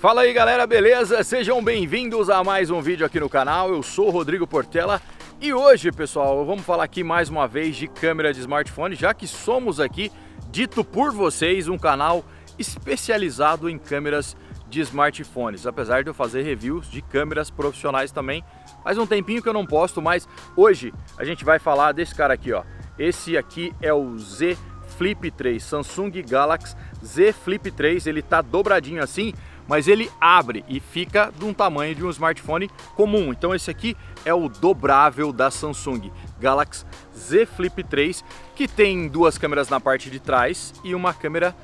Fala aí galera, beleza? Sejam bem-vindos a mais um vídeo aqui no canal. Eu sou o Rodrigo Portela e hoje, pessoal, vamos falar aqui mais uma vez de câmera de smartphone, já que somos aqui, dito por vocês, um canal especializado em câmeras de smartphones. Apesar de eu fazer reviews de câmeras profissionais também, faz um tempinho que eu não posto, mas hoje a gente vai falar desse cara aqui, ó. Esse aqui é o Z Flip 3, Samsung Galaxy Z Flip 3, ele tá dobradinho assim, mas ele abre e fica de um tamanho de um smartphone comum. Então esse aqui é o dobrável da Samsung Galaxy Z Flip 3, que tem duas câmeras na parte de trás e uma câmera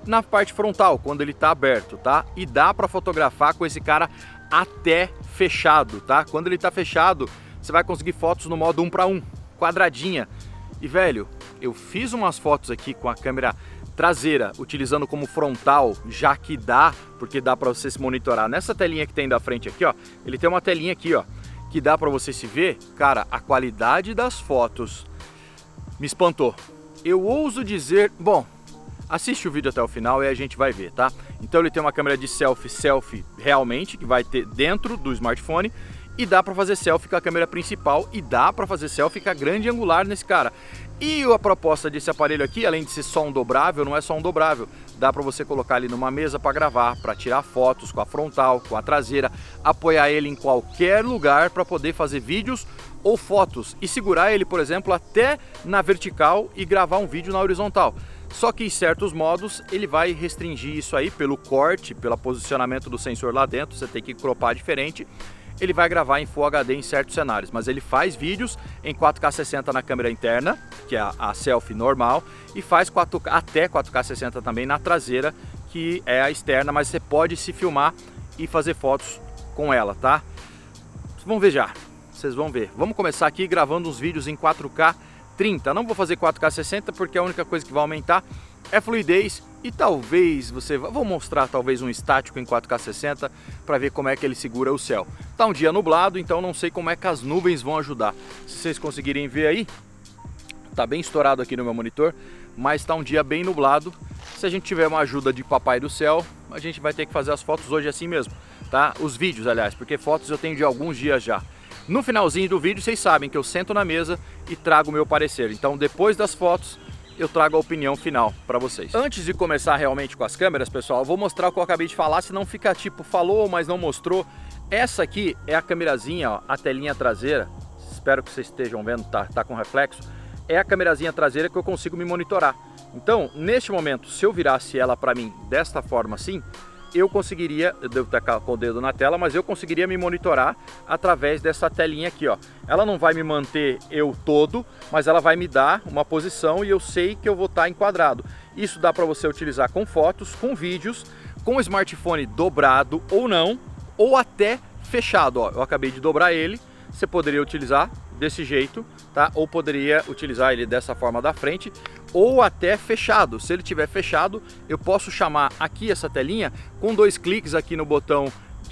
na parte frontal, quando ele tá aberto, tá? E dá para fotografar com esse cara até fechado, tá? Quando ele tá fechado, você vai conseguir fotos no modo 1:1, quadradinha. E velho, eu fiz umas fotos aqui com a câmera traseira, utilizando como frontal, já que dá, porque dá para você se monitorar. Nessa telinha que tem da frente aqui, ó, ele tem uma telinha aqui, ó, que dá para você se ver. Cara, a qualidade das fotos me espantou. Eu ouso dizer, bom, assiste o vídeo até o final e a gente vai ver, tá? Então ele tem uma câmera de selfie realmente, que vai ter dentro do smartphone, e dá para fazer selfie com a câmera principal e dá para fazer selfie com a grande angular nesse cara. E a proposta desse aparelho aqui, além de ser só um dobrável, não é só um dobrável, dá para você colocar ele numa mesa para gravar, para tirar fotos com a frontal, com a traseira, apoiar ele em qualquer lugar para poder fazer vídeos ou fotos e segurar ele, por exemplo, até na vertical e gravar um vídeo na horizontal. Só que em certos modos ele vai restringir isso aí pelo corte, pelo posicionamento do sensor lá dentro, você tem que cropar diferente. Ele vai gravar em Full HD em certos cenários, mas ele faz vídeos em 4K 60 na câmera interna, que é a selfie normal, e faz 4K, até 4K 60 também na traseira, que é a externa, mas você pode se filmar e fazer fotos com ela, tá? Vamos ver já, vocês vão ver. Vamos começar aqui gravando uns vídeos em 4K 30, não vou fazer 4K 60 porque a única coisa que vai aumentar é fluidez e talvez vou mostrar talvez um estático em 4K 60 para ver como é que ele segura o céu. Tá um dia nublado, então não sei como é que as nuvens vão ajudar. Se vocês conseguirem ver aí, tá bem estourado aqui no meu monitor, mas tá um dia bem nublado. Se a gente tiver uma ajuda de papai do céu, a gente vai ter que fazer as fotos hoje assim mesmo, tá? Os vídeos, aliás, porque fotos eu tenho de alguns dias já. No finalzinho do vídeo, vocês sabem que eu sento na mesa e trago o meu parecer. Então, depois das fotos, eu trago a opinião final para vocês. Antes de começar realmente com as câmeras, pessoal, eu vou mostrar o que eu acabei de falar, senão fica tipo, falou, mas não mostrou. Essa aqui é a câmerazinha, ó, a telinha traseira. Espero que vocês estejam vendo, tá com reflexo. É a câmerazinha traseira que eu consigo me monitorar. Então, neste momento, se eu virasse ela para mim desta forma assim, eu conseguiria, eu devo estar com o dedo na tela, mas eu conseguiria me monitorar através dessa telinha aqui, ó. Ela não vai me manter eu todo, mas ela vai me dar uma posição e eu sei que eu vou estar enquadrado. Isso dá para você utilizar com fotos, com vídeos, com o smartphone dobrado ou não, ou até fechado, ó. Eu acabei de dobrar ele, você poderia utilizar desse jeito, tá? Ou poderia utilizar ele dessa forma da frente, ou até fechado. Se ele tiver fechado, eu posso chamar aqui essa telinha com 2 cliques aqui no botão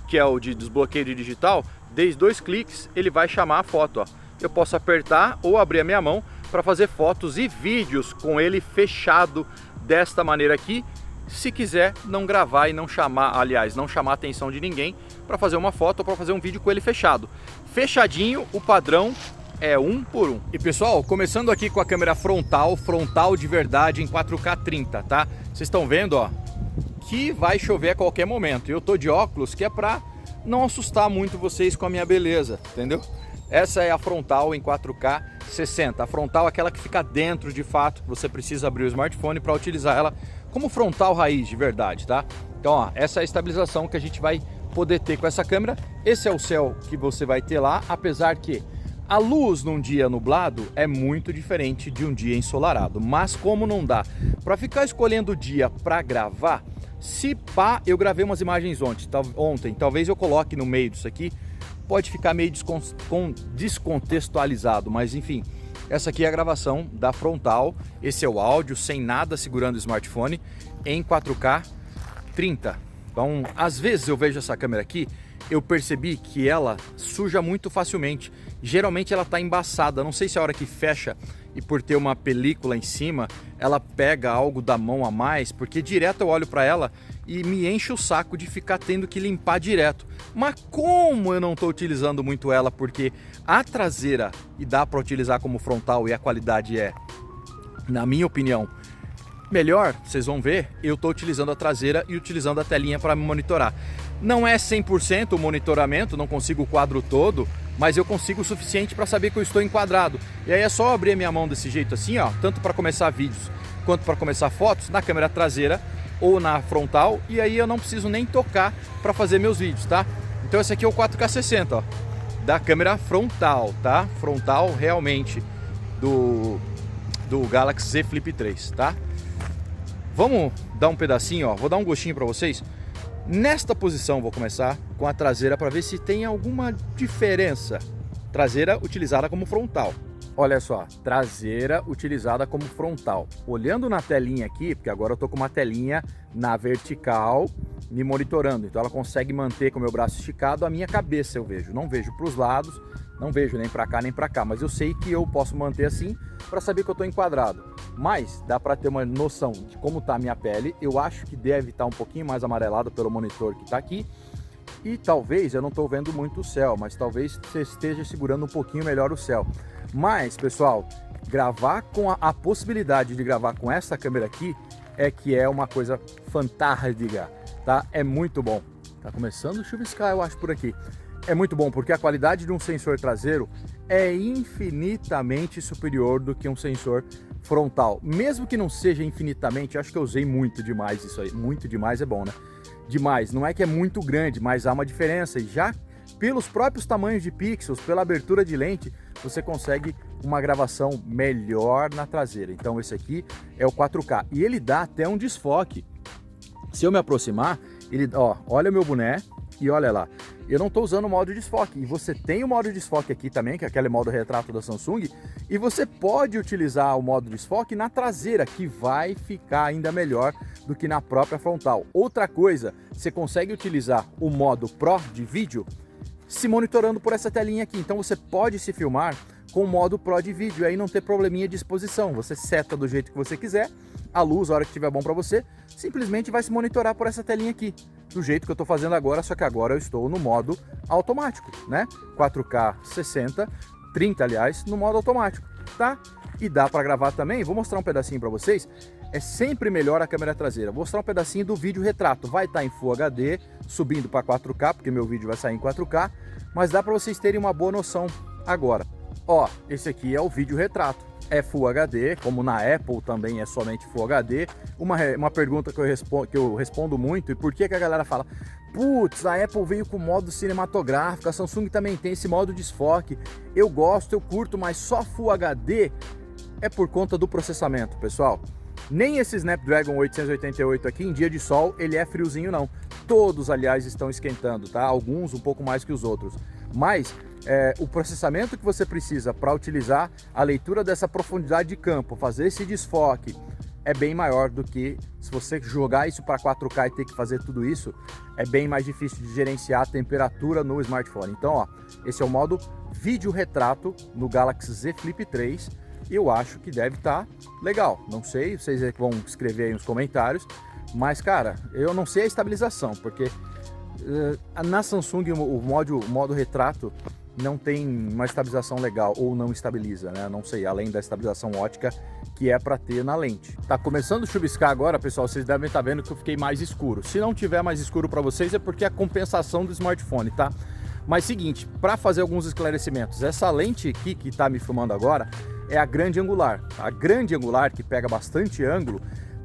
que é o de desbloqueio de digital. Desde 2 cliques ele vai chamar a foto, ó. Eu posso apertar ou abrir a minha mão para fazer fotos e vídeos com ele fechado desta maneira aqui. Se quiser não gravar e não chamar, aliás, não chamar a atenção de ninguém para fazer uma foto ou para fazer um vídeo com ele fechado. Fechadinho, o padrão é 1:1. E pessoal, começando aqui com a câmera frontal de verdade em 4K 30, tá? Vocês estão vendo, ó, que vai chover a qualquer momento. Eu tô de óculos, que é pra não assustar muito vocês com a minha beleza, entendeu? Essa é a frontal em 4K 60. A frontal é aquela que fica dentro de fato, você precisa abrir o smartphone para utilizar ela como frontal raiz de verdade, tá? Então, ó, essa é a estabilização que a gente vai poder ter com essa câmera. Esse é o céu que você vai ter lá, apesar que a luz num dia nublado é muito diferente de um dia ensolarado, mas como não dá para ficar escolhendo o dia para gravar, se pá, eu gravei umas imagens ontem, talvez eu coloque no meio disso aqui, pode ficar meio descontextualizado, mas enfim, essa aqui é a gravação da frontal, esse é o áudio sem nada segurando o smartphone em 4K 30. Então, às vezes eu vejo essa câmera aqui, eu percebi que ela suja muito facilmente. Geralmente ela está embaçada, não sei se é a hora que fecha e por ter uma película em cima, ela pega algo da mão a mais, porque direto eu olho para ela e me enche o saco de ficar tendo que limpar direto. Mas como eu não estou utilizando muito ela, porque a traseira e dá para utilizar como frontal e a qualidade é, na minha opinião, melhor, vocês vão ver, eu estou utilizando a traseira e utilizando a telinha para me monitorar. Não é 100% o monitoramento, não consigo o quadro todo, mas eu consigo o suficiente para saber que eu estou enquadrado. E aí é só abrir a minha mão desse jeito assim, ó, tanto para começar vídeos quanto para começar fotos, na câmera traseira ou na frontal, e aí eu não preciso nem tocar para fazer meus vídeos, tá? Então esse aqui é o 4K60, ó, da câmera frontal, tá? Frontal realmente do Galaxy Z Flip 3, tá? Vamos dar um pedacinho, ó, vou dar um gostinho para vocês. Nesta posição vou começar com a traseira para ver se tem alguma diferença. Traseira utilizada como frontal. Olha só, traseira utilizada como frontal. Olhando na telinha aqui, porque agora eu estou com uma telinha na vertical me monitorando. Então ela consegue manter com o meu braço esticado a minha cabeça, eu vejo. Não vejo para os lados, não vejo nem para cá nem para cá, mas eu sei que eu posso manter assim para saber que eu estou enquadrado. Mas dá para ter uma noção de como está a minha pele. Eu acho que deve estar um pouquinho mais amarelado pelo monitor que está aqui. E talvez, eu não estou vendo muito o céu, mas talvez você esteja segurando um pouquinho melhor o céu. Mas, pessoal, gravar com a possibilidade de gravar com essa câmera aqui é que é uma coisa fantástica, tá? É muito bom. Tá começando a chuviscar, eu acho, por aqui. É muito bom, porque a qualidade de um sensor traseiro é infinitamente superior do que um sensor frontal. Mesmo que não seja infinitamente, acho que eu usei muito demais isso aí. Muito demais é bom, né? Demais. Não é que é muito grande, mas há uma diferença. E já pelos próprios tamanhos de pixels, pela abertura de lente, você consegue uma gravação melhor na traseira. Então esse aqui é o 4K. E ele dá até um desfoque. Se eu me aproximar, ele, ó, olha o meu boné e olha lá. Eu não estou usando o modo desfoque, e você tem o modo desfoque aqui também, que é aquele modo retrato da Samsung, e você pode utilizar o modo desfoque na traseira, que vai ficar ainda melhor do que na própria frontal. Outra coisa, você consegue utilizar o modo Pro de vídeo se monitorando por essa telinha aqui, então você pode se filmar com o modo Pro de vídeo, e aí não ter probleminha de exposição, você seta do jeito que você quiser, a luz, a hora que estiver bom para você, simplesmente vai se monitorar por essa telinha aqui, do jeito que eu estou fazendo agora, só que agora eu estou no modo automático, né? 4K 60, 30 aliás, no modo automático, tá? E dá para gravar também, vou mostrar um pedacinho para vocês, é sempre melhor a câmera traseira. Vou mostrar um pedacinho do vídeo retrato, vai estar em Full HD, subindo para 4K, porque meu vídeo vai sair em 4K, mas dá para vocês terem uma boa noção agora. Ó, esse aqui é o vídeo retrato. É Full HD, como na Apple também é somente Full HD. Uma pergunta que eu respondo muito, e por que a galera fala, putz, a Apple veio com modo cinematográfico, a Samsung também tem esse modo desfoque, eu gosto, eu curto, mas só Full HD é por conta do processamento, pessoal. Nem esse Snapdragon 888 aqui, em dia de sol, ele é friozinho não. Todos, aliás, estão esquentando, tá? Alguns um pouco mais que os outros. Mas o processamento que você precisa para utilizar a leitura dessa profundidade de campo, fazer esse desfoque, é bem maior do que se você jogar isso para 4K e ter que fazer tudo isso, é bem mais difícil de gerenciar a temperatura no smartphone. Então, ó, esse é o modo vídeo retrato no Galaxy Z Flip 3. Eu acho que deve estar legal. Não sei, vocês vão escrever aí nos comentários, mas cara, eu não sei a estabilização, porque na Samsung o modo retrato não tem uma estabilização legal, ou não estabiliza, né? Não sei, além da estabilização ótica que é para ter na lente. Tá começando a chuviscar agora, pessoal, vocês devem estar vendo que eu fiquei mais escuro. Se não tiver mais escuro para vocês é porque é a compensação do smartphone, tá? Mas seguinte, para fazer alguns esclarecimentos, essa lente aqui que está me filmando agora é a grande angular. A grande angular, que pega bastante ângulo,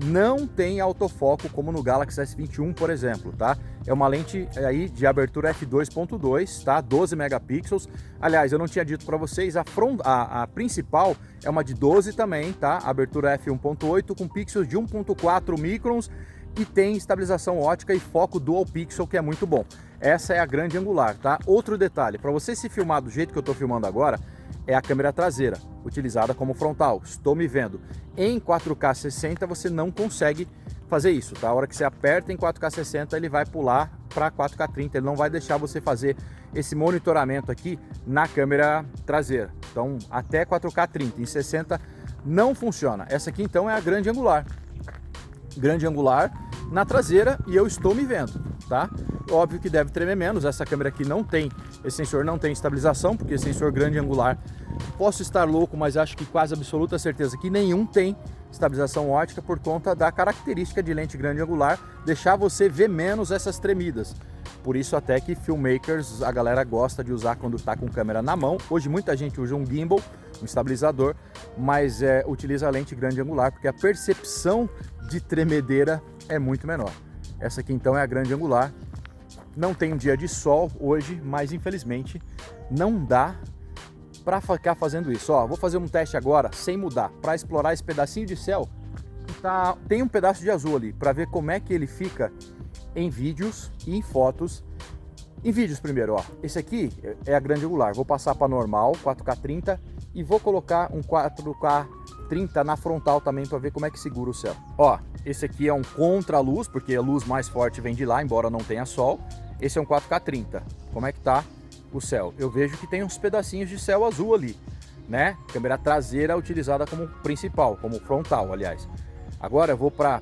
não tem autofoco como no Galaxy S21, por exemplo, tá? É uma lente aí de abertura f2.2, tá? 12 megapixels. Aliás, eu não tinha dito para vocês, a principal é uma de 12 também, tá? Abertura f1.8 com pixels de 1.4 microns e tem estabilização ótica e foco dual pixel, que é muito bom. Essa é a grande angular, tá? Outro detalhe, para você se filmar do jeito que eu estou filmando agora, é a câmera traseira, utilizada como frontal. Estou me vendo. Em 4K 60 você não consegue fazer isso, tá? A hora que você aperta em 4K 60, ele vai pular para 4K 30, ele não vai deixar você fazer esse monitoramento aqui na câmera traseira. Então, até 4K 30, em 60 não funciona. Essa aqui então é a grande angular. Grande angular na traseira e eu estou me vendo, tá? Óbvio que deve tremer menos, essa câmera aqui não tem, esse sensor não tem estabilização, porque esse sensor grande angular, posso estar louco, mas acho que quase absoluta certeza que nenhum tem estabilização ótica por conta da característica de lente grande angular, deixar você ver menos essas tremidas. Por isso até que filmmakers, a galera gosta de usar quando está com câmera na mão. Hoje muita gente usa um gimbal, um estabilizador, mas utiliza a lente grande angular, porque a percepção de tremedeira é muito menor. Essa aqui então é a grande angular. Não tem um dia de sol hoje, mas infelizmente não dá para ficar fazendo isso. Ó, vou fazer um teste agora sem mudar, para explorar esse pedacinho de céu. Tem um pedaço de azul ali, para ver como é que ele fica em vídeos e em fotos. Em vídeos primeiro, ó. Esse aqui é a grande angular. Vou passar para normal, 4K 30, e vou colocar um 4K 30 na frontal também para ver como é que segura o céu. Ó, esse aqui é um contra-luz, porque a luz mais forte vem de lá, embora não tenha sol. Esse é um 4K 30. Como é que tá o céu? Eu vejo que tem uns pedacinhos de céu azul ali, né? Câmera traseira utilizada como principal, como frontal, aliás. Agora eu vou para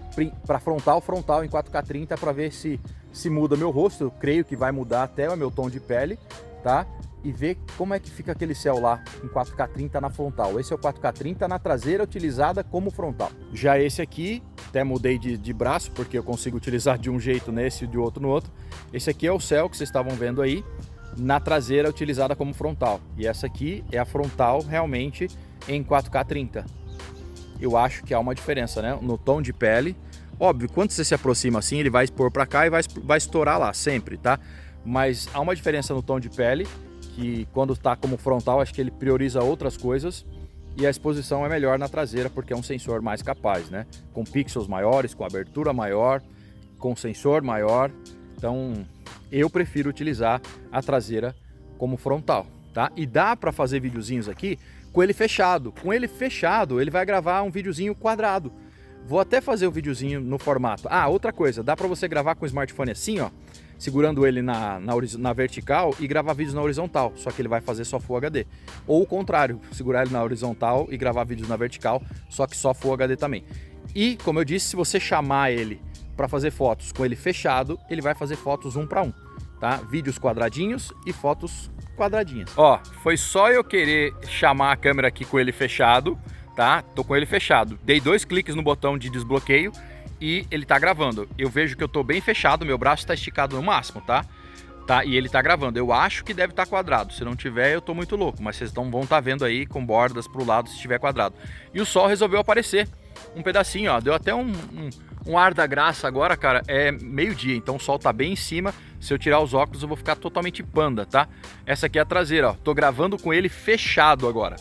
frontal em 4K 30 para ver se muda meu rosto. Eu creio que vai mudar até o meu tom de pele, tá? E ver como é que fica aquele céu lá em 4K 30 na frontal. Esse é o 4K 30 na traseira utilizada como frontal. Já esse aqui, até mudei de braço porque eu consigo utilizar de um jeito nesse e de outro no outro. Esse aqui é o céu que vocês estavam vendo aí, na traseira utilizada como frontal. E essa aqui é a frontal realmente em 4K 30. Eu acho que há uma diferença, né? No tom de pele. Óbvio, quando você se aproxima assim, ele vai expor para cá e vai estourar lá, sempre, tá? Mas há uma diferença no tom de pele, que quando está como frontal, acho que ele prioriza outras coisas. E a exposição é melhor na traseira, porque é um sensor mais capaz, né? Com pixels maiores, com abertura maior, com sensor maior. Então, eu prefiro utilizar a traseira como frontal, tá? E dá para fazer videozinhos aqui com ele fechado. Com ele fechado, ele vai gravar um videozinho quadrado. Vou até fazer o videozinho no formato. Ah, outra coisa, dá para você gravar com o smartphone assim, ó, segurando ele na vertical e gravar vídeos na horizontal, só que ele vai fazer só Full HD. Ou o contrário, segurar ele na horizontal e gravar vídeos na vertical, só que só Full HD também. E, como eu disse, se você chamar ele para fazer fotos com ele fechado, ele vai fazer fotos 1 para 1, tá? Vídeos quadradinhos e fotos quadradinhas. Ó, foi só eu querer chamar a câmera aqui com ele fechado, tá? Tô com ele fechado. Dei 2 cliques no botão de desbloqueio e ele tá gravando. Eu vejo que eu tô bem fechado, meu braço tá esticado no máximo, tá? E ele tá gravando. Eu acho que deve estar quadrado. Se não tiver, eu tô muito louco, mas vocês vão estar vendo aí com bordas pro lado se tiver quadrado. E o sol resolveu aparecer um pedacinho, ó. Deu até um ar da graça agora, cara. É meio-dia, então o sol tá bem em cima. Se eu tirar os óculos, eu vou ficar totalmente panda, tá? Essa aqui é a traseira, ó. Tô gravando com ele fechado agora.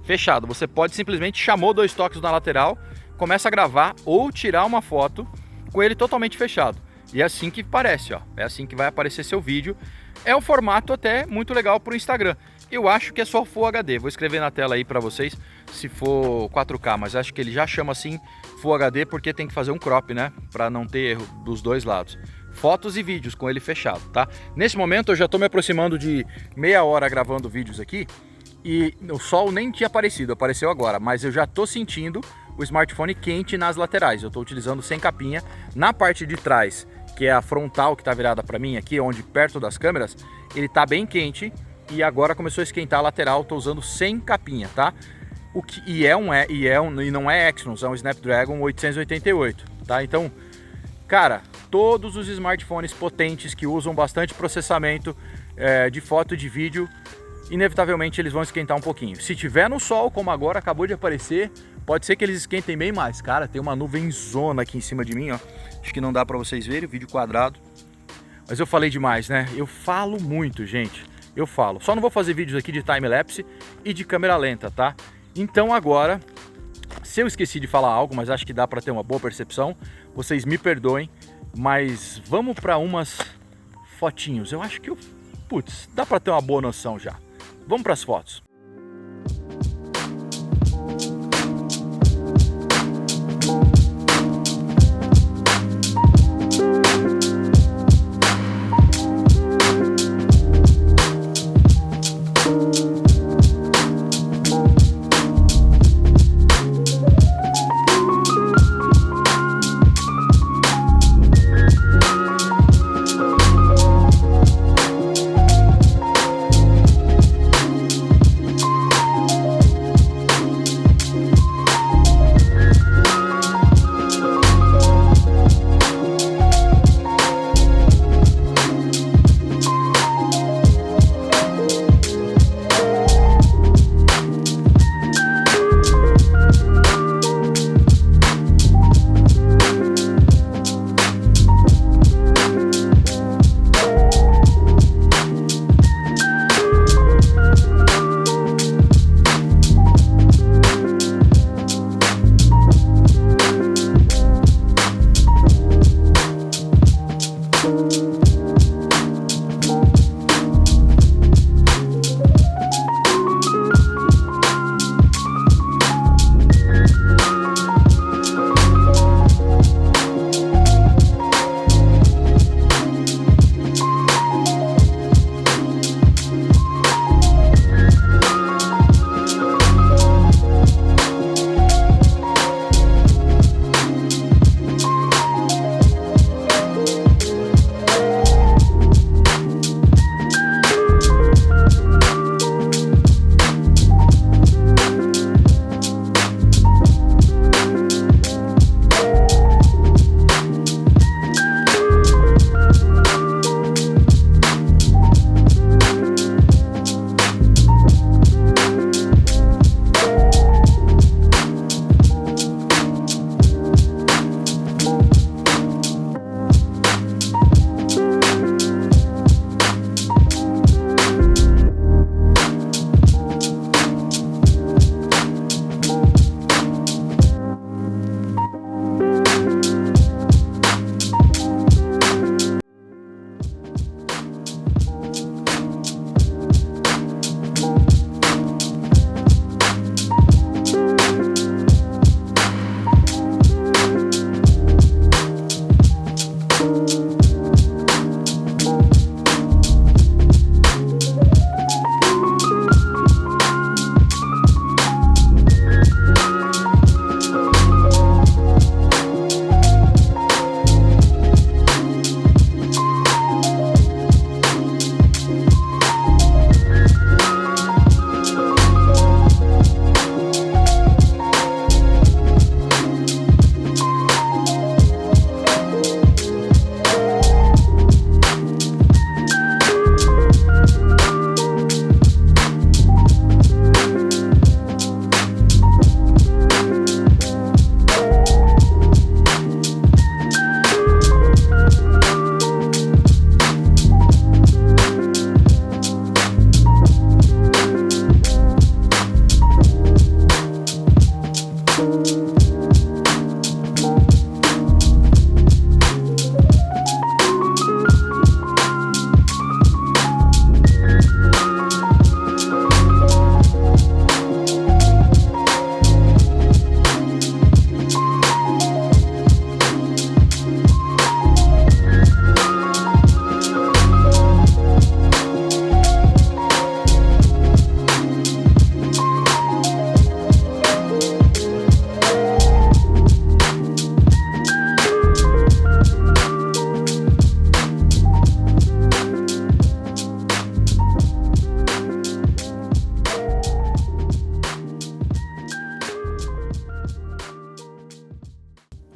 Fechado. Você pode simplesmente chamou 2 toques na lateral, começa a gravar ou tirar uma foto com ele totalmente fechado. E é assim que parece, ó. É assim que vai aparecer seu vídeo. É um formato até muito legal pro Instagram. Eu acho que é só Full HD. Vou escrever na tela aí para vocês se for 4K, mas acho que ele já chama assim Full HD porque tem que fazer um crop, né? Para não ter erro dos dois lados. Fotos e vídeos com ele fechado, tá? Nesse momento eu já tô me aproximando de meia hora gravando vídeos aqui e o sol nem tinha aparecido, apareceu agora, mas eu já tô sentindo o smartphone quente nas laterais. Eu tô utilizando sem capinha. Na parte de trás, que é a frontal que tá virada para mim aqui, onde perto das câmeras, ele tá bem quente. E agora começou a esquentar a lateral, tô usando sem capinha, tá? E não é Exynos, é um Snapdragon 888, tá? Então, cara, todos os smartphones potentes que usam bastante processamento de foto e de vídeo, inevitavelmente eles vão esquentar um pouquinho. Se tiver no sol, como agora acabou de aparecer, pode ser que eles esquentem bem mais. Cara, tem uma nuvenzona aqui em cima de mim, ó. Acho que não dá pra vocês verem, o vídeo quadrado. Mas eu falei demais, né? Eu falo muito, gente. Eu falo. Só não vou fazer vídeos aqui de time-lapse e de câmera lenta, tá? Então agora, se eu esqueci de falar algo, mas acho que dá para ter uma boa percepção, vocês me perdoem, mas vamos para umas fotinhos. Eu acho que putz, dá para ter uma boa noção já. Vamos para as fotos.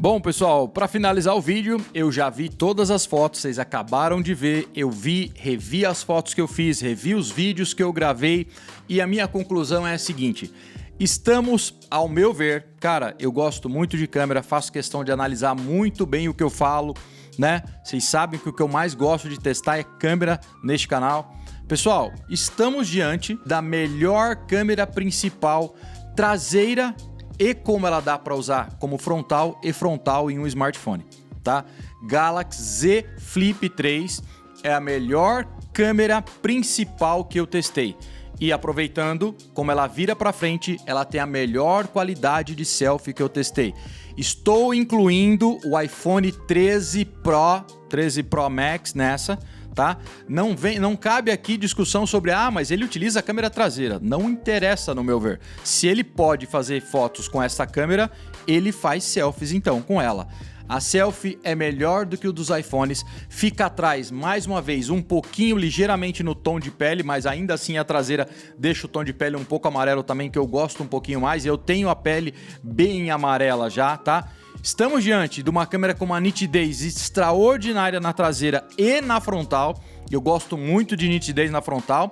Bom, pessoal, para finalizar o vídeo, eu já vi todas as fotos, vocês acabaram de ver, eu revi as fotos que eu fiz, revi os vídeos que eu gravei e a minha conclusão é a seguinte: estamos, ao meu ver, cara, eu gosto muito de câmera, faço questão de analisar muito bem o que eu falo, né? Vocês sabem que o que eu mais gosto de testar é câmera neste canal. Pessoal, estamos diante da melhor câmera principal traseira e como ela dá para usar como frontal e frontal em um smartphone, tá? Galaxy Z Flip 3 é a melhor câmera principal que eu testei. E aproveitando, como ela vira para frente, ela tem a melhor qualidade de selfie que eu testei. Estou incluindo o iPhone 13 Pro Max nessa, tá? Não cabe aqui discussão sobre, mas ele utiliza a câmera traseira. Não interessa, no meu ver. Se ele pode fazer fotos com essa câmera, ele faz selfies então com ela. A selfie é melhor do que o dos iPhones, fica atrás, mais uma vez, um pouquinho, ligeiramente no tom de pele, mas ainda assim a traseira deixa o tom de pele um pouco amarelo também, que eu gosto um pouquinho mais. Eu tenho a pele bem amarela já, tá? Estamos diante de uma câmera com uma nitidez extraordinária na traseira e na frontal. Eu gosto muito de nitidez na frontal.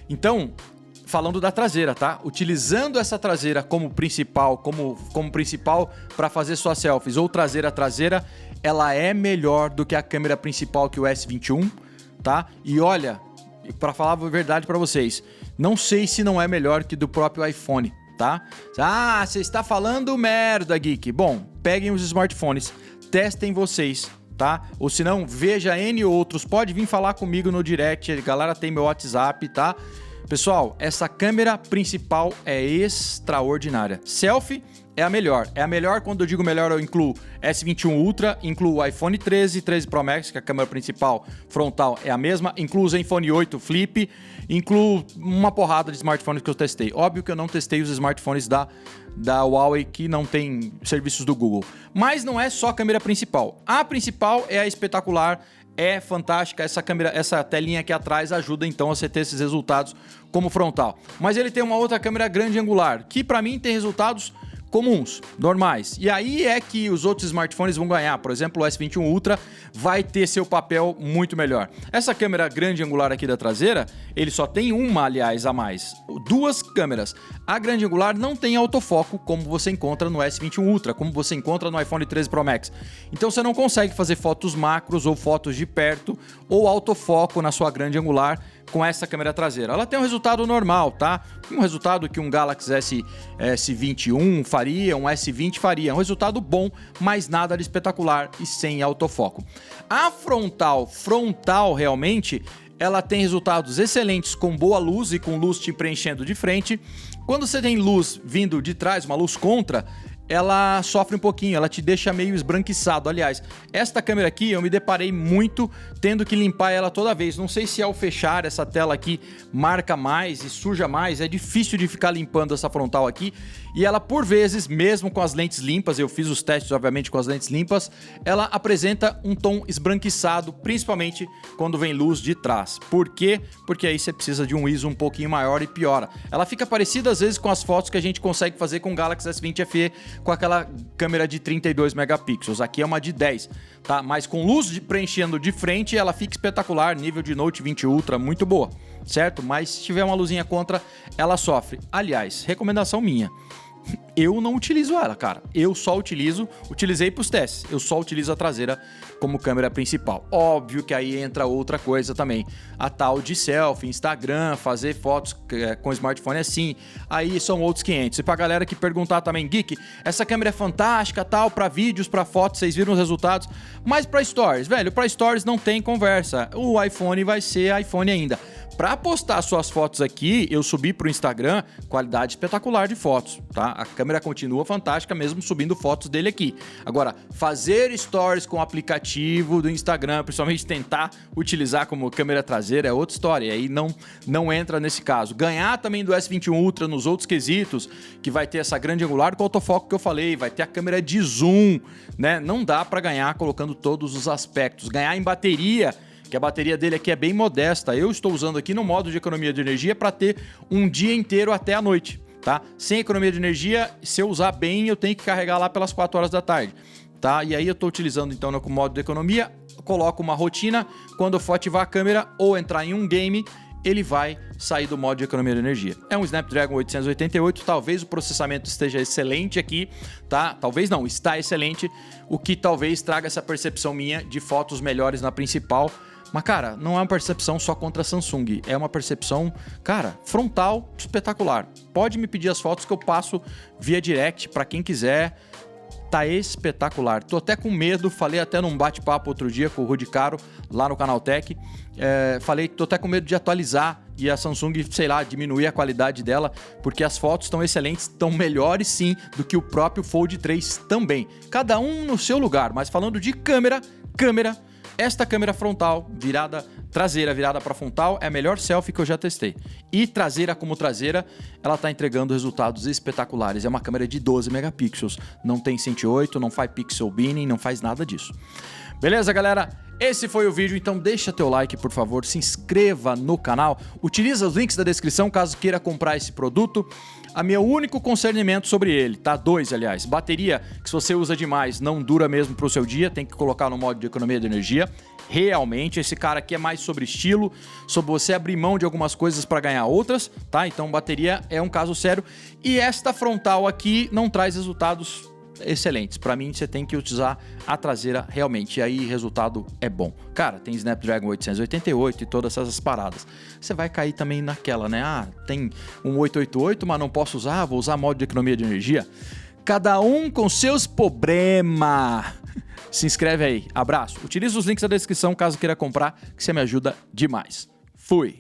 Então, falando da traseira, tá? Utilizando essa traseira como principal, como principal para fazer suas selfies ou traseira a traseira, ela é melhor do que a câmera principal que o S21, tá? E olha, para falar a verdade para vocês, não sei se não é melhor que do próprio iPhone, tá? Você está falando merda, Geek. Bom, peguem os smartphones, testem vocês, tá? Ou se não, veja N outros, pode vir falar comigo no direct, a galera tem meu WhatsApp, tá? Pessoal, essa câmera principal é extraordinária. Selfie é a melhor. É a melhor, quando eu digo melhor, eu incluo S21 Ultra, incluo o iPhone 13, 13 Pro Max, que a câmera principal frontal é a mesma, incluo o Zenfone 8 Flip, incluo uma porrada de smartphones que eu testei. Óbvio que eu não testei os smartphones da Huawei que não tem serviços do Google. Mas não é só a câmera principal. A principal é a espetacular, é fantástica, essa câmera, essa telinha aqui atrás ajuda então a você ter esses resultados como frontal. Mas ele tem uma outra câmera grande angular, que para mim tem resultados comuns, normais. E aí é que os outros smartphones vão ganhar. Por exemplo, o S21 Ultra vai ter seu papel muito melhor. Essa câmera grande angular aqui da traseira, ele só tem uma, aliás, a mais. Duas câmeras. A grande angular não tem autofoco, como você encontra no S21 Ultra, como você encontra no iPhone 13 Pro Max. Então você não consegue fazer fotos macros ou fotos de perto ou autofoco na sua grande angular com essa câmera traseira. Ela tem um resultado normal, tá? Um resultado que um Galaxy S21 faria, um S20 faria. Um resultado bom, mas nada de espetacular e sem autofoco. A frontal realmente, ela tem resultados excelentes com boa luz e com luz te preenchendo de frente. Quando você tem luz vindo de trás, uma luz contra, ela sofre um pouquinho, ela te deixa meio esbranquiçado. Aliás, esta câmera aqui eu me deparei muito tendo que limpar ela toda vez. Não sei se ao fechar essa tela aqui marca mais e suja mais, é difícil de ficar limpando essa frontal aqui. E ela, por vezes, mesmo com as lentes limpas, eu fiz os testes obviamente com as lentes limpas, ela apresenta um tom esbranquiçado, principalmente quando vem luz de trás. Por quê? Porque aí você precisa de um ISO um pouquinho maior e piora. Ela fica parecida às vezes com as fotos que a gente consegue fazer com o Galaxy S20 FE, com aquela câmera de 32 megapixels. Aqui é uma de 10, tá? Mas com luz preenchendo de frente, ela fica espetacular, nível de Note 20 Ultra, muito boa, certo? Mas se tiver uma luzinha contra, ela sofre. Aliás, recomendação minha, eu não utilizo ela, cara. Eu só utilizei pros testes. Eu só utilizo a traseira como câmera principal. Óbvio que aí entra outra coisa também. A tal de selfie, Instagram, fazer fotos com smartphone assim. Aí são outros 500. E pra galera que perguntar também, Geek, essa câmera é fantástica, tal, pra vídeos, pra fotos, vocês viram os resultados. Mas pra stories, velho, pra stories não tem conversa. O iPhone vai ser iPhone ainda. Para postar suas fotos aqui, eu subi pro Instagram, qualidade espetacular de fotos, tá? A câmera continua fantástica mesmo subindo fotos dele aqui. Agora, fazer stories com o aplicativo do Instagram, principalmente tentar utilizar como câmera traseira, é outra história, e aí não entra nesse caso. Ganhar também do S21 Ultra nos outros quesitos, que vai ter essa grande angular com autofoco que eu falei, vai ter a câmera de zoom, né? Não dá para ganhar colocando todos os aspectos. Ganhar em bateria, que a bateria dele aqui é bem modesta. Eu estou usando aqui no modo de economia de energia para ter um dia inteiro até a noite, tá? Sem economia de energia, se eu usar bem, eu tenho que carregar lá pelas 4 horas da tarde. tá? E aí eu tô utilizando então no modo de economia, coloco uma rotina, quando eu for ativar a câmera ou entrar em um game, ele vai sair do modo de economia de energia. É um Snapdragon 888, talvez o processamento esteja excelente aqui, tá? Talvez não, está excelente, o que talvez traga essa percepção minha de fotos melhores na principal. Mas, cara, não é uma percepção só contra a Samsung, é uma percepção, cara, frontal espetacular. Pode me pedir as fotos que eu passo via direct para quem quiser. Tá espetacular. Tô até com medo, falei até num bate-papo outro dia com o Rudi Caro, lá no Canaltech. Falei que tô até com medo de atualizar e a Samsung, sei lá, diminuir a qualidade dela, porque as fotos estão excelentes, estão melhores sim do que o próprio Fold 3 também. Cada um no seu lugar, mas falando de câmera, esta câmera frontal traseira virada para frontal é a melhor selfie que eu já testei. E traseira como traseira, ela está entregando resultados espetaculares. É uma câmera de 12 megapixels, não tem 108, não faz pixel binning, não faz nada disso. Beleza, galera? Esse foi o vídeo, então deixa teu like, por favor, se inscreva no canal, utiliza os links da descrição caso queira comprar esse produto. A meu único concernimento sobre ele, tá? 2, aliás. Bateria, que se você usa demais, não dura mesmo pro seu dia, tem que colocar no modo de economia de energia. Realmente, esse cara aqui é mais sobre estilo, sobre você abrir mão de algumas coisas para ganhar outras, tá? Então, bateria é um caso sério. E esta frontal aqui não traz resultados excelentes. Para mim, você tem que utilizar a traseira realmente, e aí o resultado é bom. Cara, tem Snapdragon 888 e todas essas paradas. Você vai cair também naquela, né? Ah, tem um 888, mas não posso usar, vou usar modo de economia de energia. Cada um com seus problemas. Se inscreve aí. Abraço. Utiliza os links da descrição caso queira comprar, que você me ajuda demais. Fui!